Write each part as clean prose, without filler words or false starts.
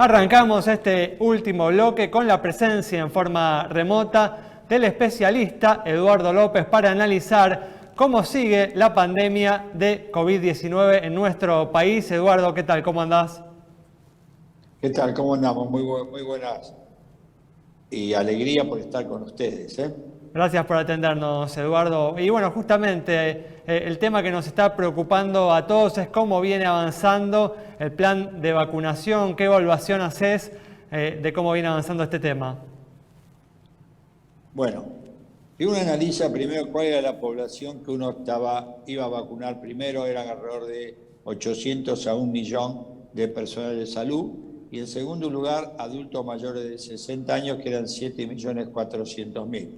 Arrancamos este último bloque con la presencia en forma remota del especialista Eduardo López para analizar cómo sigue la pandemia de COVID-19 en nuestro país. Eduardo, ¿qué tal? ¿Cómo andás? ¿Qué tal? ¿Cómo andamos? Muy buenas y alegría por estar con ustedes, ¿eh? Gracias por atendernos, Eduardo. Y bueno, justamente el tema que nos está preocupando a todos es cómo viene avanzando el plan de vacunación. ¿Qué evaluación haces de cómo viene avanzando este tema? Bueno, si uno analiza primero cuál era la población que uno iba a vacunar primero, eran alrededor de 800 a 1 millón de personal de salud, y en segundo lugar, adultos mayores de 60 años, que eran 7.400.000.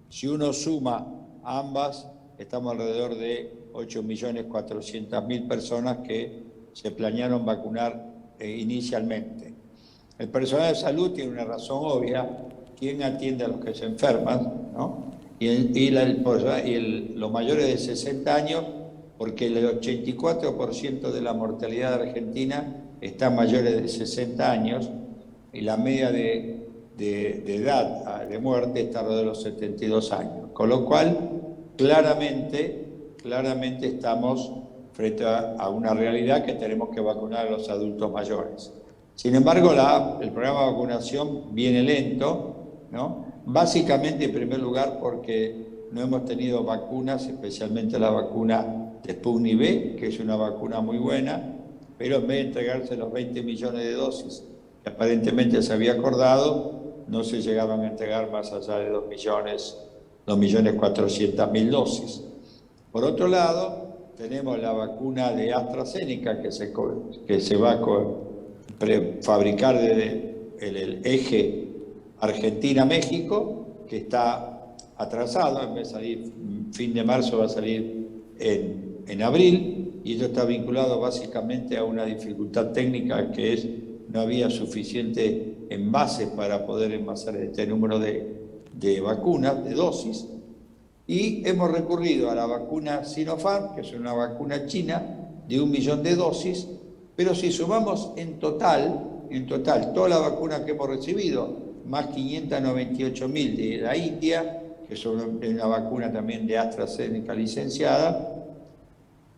Si uno suma ambas, estamos alrededor de 8.400.000 personas que se planearon vacunar inicialmente. El personal de salud tiene una razón obvia: ¿quién atiende a los que se enferman, ¿no? Los mayores de 60 años, porque el 84% de la mortalidad de Argentina está mayores de 60 años, y la media de edad de muerte está alrededor de los 72 años. Con lo cual, claramente estamos frente a una realidad que tenemos que vacunar a los adultos mayores. Sin embargo, el programa de vacunación viene lento, ¿no? Básicamente, en primer lugar, porque no hemos tenido vacunas, especialmente la vacuna de Sputnik V, que es una vacuna muy buena, pero en vez de entregarse los 20 millones de dosis que aparentemente se había acordado, no se llegaban a entregar más allá de 2.400.000 dosis. Por otro lado, tenemos la vacuna de AstraZeneca que se va a fabricar desde el eje Argentina-México, que está atrasado. En vez de salir fin de marzo, va a salir en abril, y esto está vinculado básicamente a una dificultad técnica, que es no había suficiente envase para poder envasar este número de vacunas, de dosis, y hemos recurrido a la vacuna Sinopharm, que es una vacuna china de 1 millón de dosis, pero si sumamos en total toda la vacuna que hemos recibido, más 598.000 de la India, que es una vacuna también de AstraZeneca licenciada,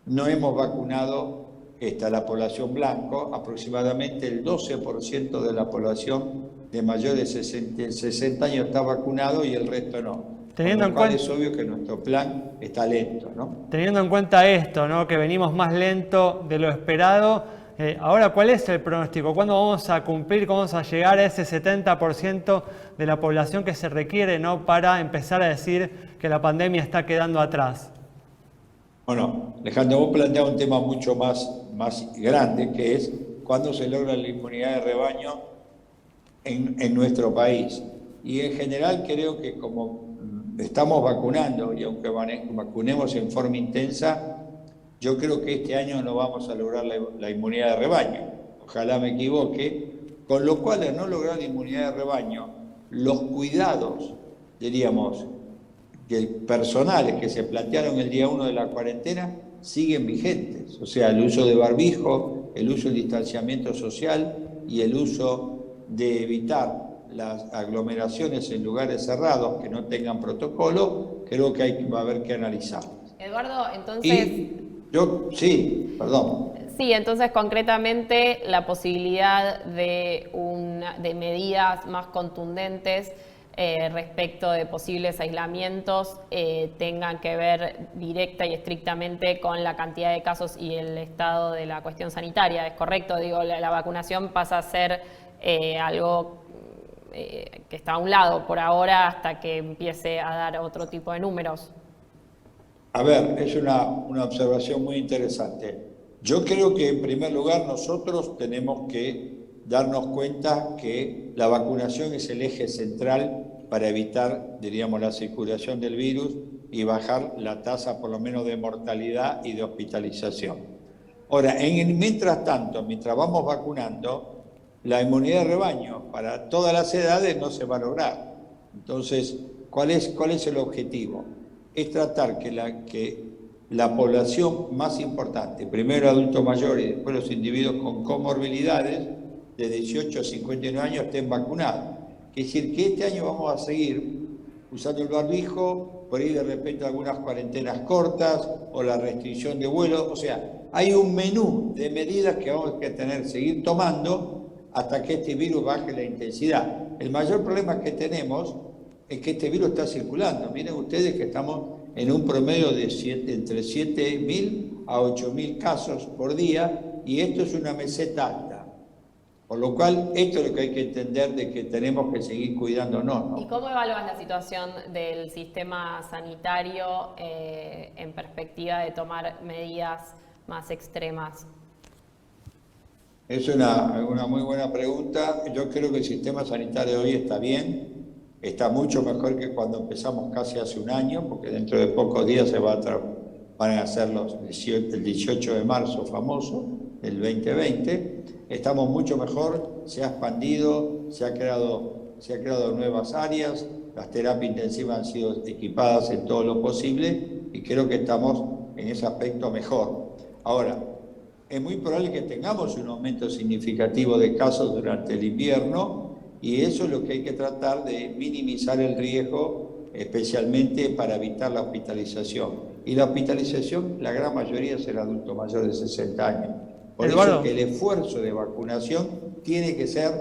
no hemos vacunado la población blanco. Aproximadamente el 12% de la población de mayores de 60 años está vacunado y el resto no. Con lo cual es obvio que nuestro plan está lento, ¿no? Teniendo en cuenta esto, ¿no?, que venimos más lento de lo esperado, ahora, ¿cuál es el pronóstico? ¿Cuándo vamos a cumplir, cuándo vamos a llegar a ese 70% de la población que se requiere, ¿no?, para empezar a decir que la pandemia está quedando atrás? Bueno, Alejandro, vos planteás un tema mucho más grande, que es cuándo se logra la inmunidad de rebaño en nuestro país. Y en general creo que como estamos vacunando, y aunque vacunemos en forma intensa, yo creo que este año no vamos a lograr la inmunidad de rebaño. Ojalá me equivoque. Con lo cual, al no lograr la inmunidad de rebaño, los cuidados, diríamos, personales que se plantearon el día 1 de la cuarentena siguen vigentes. O sea, el uso de barbijo, el uso del distanciamiento social y el uso de evitar las aglomeraciones en lugares cerrados que no tengan protocolo, creo que va a haber que analizar. Eduardo, entonces... Sí, entonces concretamente la posibilidad de medidas más contundentes respecto de posibles aislamientos tengan que ver directa y estrictamente con la cantidad de casos y el estado de la cuestión sanitaria. ¿Es correcto? Digo, la vacunación pasa a ser algo que está a un lado por ahora hasta que empiece a dar otro tipo de números. A ver, es una observación muy interesante. Yo creo que en primer lugar nosotros tenemos que darnos cuenta que la vacunación es el eje central para evitar, diríamos, la circulación del virus y bajar la tasa por lo menos de mortalidad y de hospitalización. Ahora, mientras tanto, mientras vamos vacunando, la inmunidad de rebaño para todas las edades no se va a lograr. Entonces, ¿cuál es el objetivo? Es tratar que la población más importante, primero adultos mayores y después los individuos con comorbilidades, de 18 a 59 años estén vacunados. Es decir, que este año vamos a seguir usando el barbijo, por ahí de repente algunas cuarentenas cortas o la restricción de vuelo. O sea, hay un menú de medidas que vamos a tener que seguir tomando hasta que este virus baje la intensidad. El mayor problema que tenemos es que este virus está circulando. Miren ustedes que estamos en un promedio de entre 7.000 a 8.000 casos por día, y esto es una meseta alta. Por lo cual, esto es lo que hay que entender, de que tenemos que seguir cuidándonos, ¿no? ¿Y cómo evalúas la situación del sistema sanitario en perspectiva de tomar medidas más extremas? Es una muy buena pregunta. Yo creo que el sistema sanitario de hoy está bien, está mucho mejor que cuando empezamos casi hace un año, porque dentro de pocos días van a hacer el 18 de marzo famoso, del 2020. Estamos mucho mejor, se ha expandido, se ha creado nuevas áreas, las terapias intensivas han sido equipadas en todo lo posible y creo que estamos en ese aspecto mejor. Ahora, es muy probable que tengamos un aumento significativo de casos durante el invierno, y eso es lo que hay que tratar de minimizar el riesgo, especialmente para evitar la hospitalización. Y la hospitalización, la gran mayoría es el adulto mayor de 60 años. Por eso que el esfuerzo de vacunación tiene que ser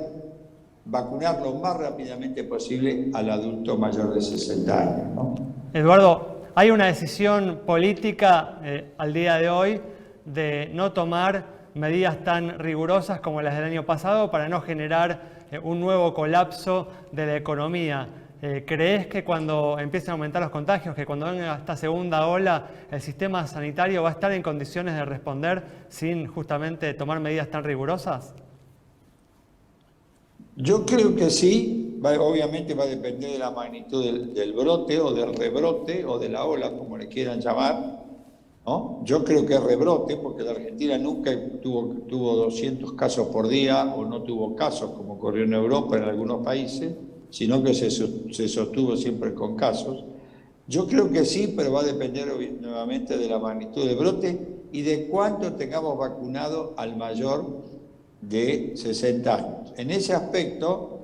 vacunar lo más rápidamente posible al adulto mayor de 60 años, ¿no? Eduardo, hay una decisión política al día de hoy de no tomar medidas tan rigurosas como las del año pasado para no generar un nuevo colapso de la economía. ¿Crees que cuando empiecen a aumentar los contagios, que cuando venga esta segunda ola, el sistema sanitario va a estar en condiciones de responder sin justamente tomar medidas tan rigurosas? Yo creo que sí. Obviamente va a depender de la magnitud del brote o del rebrote o de la ola, como le quieran llamar, ¿no? Yo creo que es rebrote, porque la Argentina nunca tuvo 200 casos por día, o no tuvo casos como ocurrió en Europa, en algunos países, sino que se sostuvo siempre con casos. Yo creo que sí, pero va a depender nuevamente de la magnitud del brote y de cuánto tengamos vacunado al mayor de 60 años. En ese aspecto,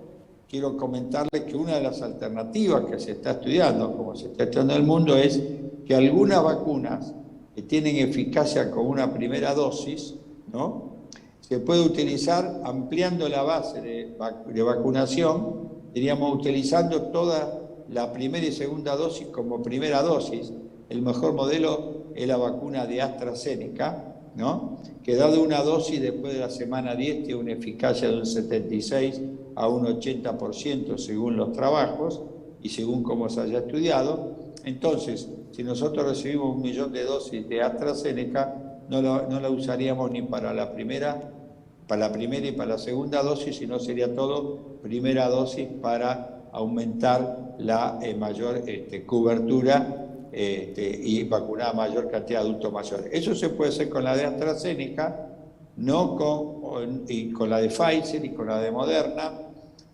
quiero comentarles que una de las alternativas que se está estudiando, como se está estudiando en el mundo, es que algunas vacunas que tienen eficacia con una primera dosis, ¿no?, se puede utilizar ampliando la base de vacunación, diríamos, utilizando toda la primera y segunda dosis como primera dosis. El mejor modelo es la vacuna de AstraZeneca, ¿no?, que dado una dosis después de la semana 10 tiene una eficacia de un 76 a un 80% según los trabajos y según cómo se haya estudiado. Entonces, si nosotros recibimos 1 millón de dosis de AstraZeneca, no la usaríamos ni para la primera y para la segunda dosis, sino sería todo primera dosis para aumentar la mayor cobertura y vacunar a mayor cantidad de adultos mayores. Eso se puede hacer con la de AstraZeneca, y con la de Pfizer y con la de Moderna.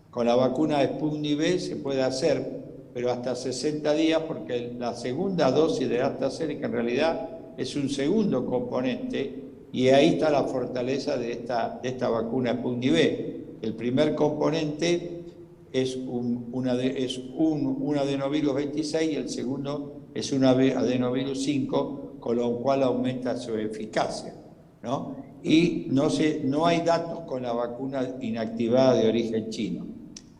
Con la vacuna de Sputnik V se puede hacer, pero hasta 60 días, porque la segunda dosis de AstraZeneca en realidad es un segundo componente, y ahí está la fortaleza de esta vacuna Sputnik V. El primer componente es un adenovirus 26 y el segundo es un adenovirus 5, con lo cual aumenta su eficacia, ¿no? Y no hay datos con la vacuna inactivada de origen chino.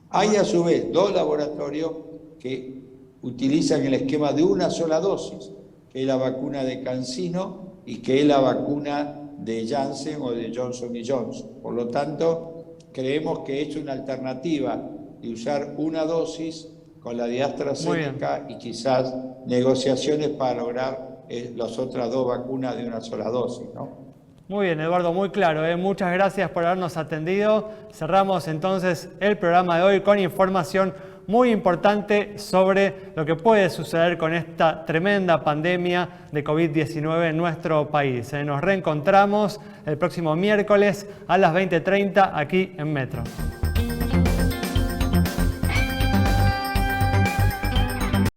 Hay a su vez 2 laboratorios que utilizan el esquema de una sola dosis, que es la vacuna de CanSino y que es la vacuna de Janssen o de Johnson & Johnson. Por lo tanto, creemos que es una alternativa de usar una dosis con la de AstraZeneca y quizás negociaciones para lograr las otras 2 vacunas de una sola dosis, ¿no? Muy bien, Eduardo, muy claro, ¿eh? Muchas gracias por habernos atendido. Cerramos entonces el programa de hoy con información muy importante sobre lo que puede suceder con esta tremenda pandemia de COVID-19 en nuestro país. Nos reencontramos el próximo miércoles a las 20:30 aquí en Metro.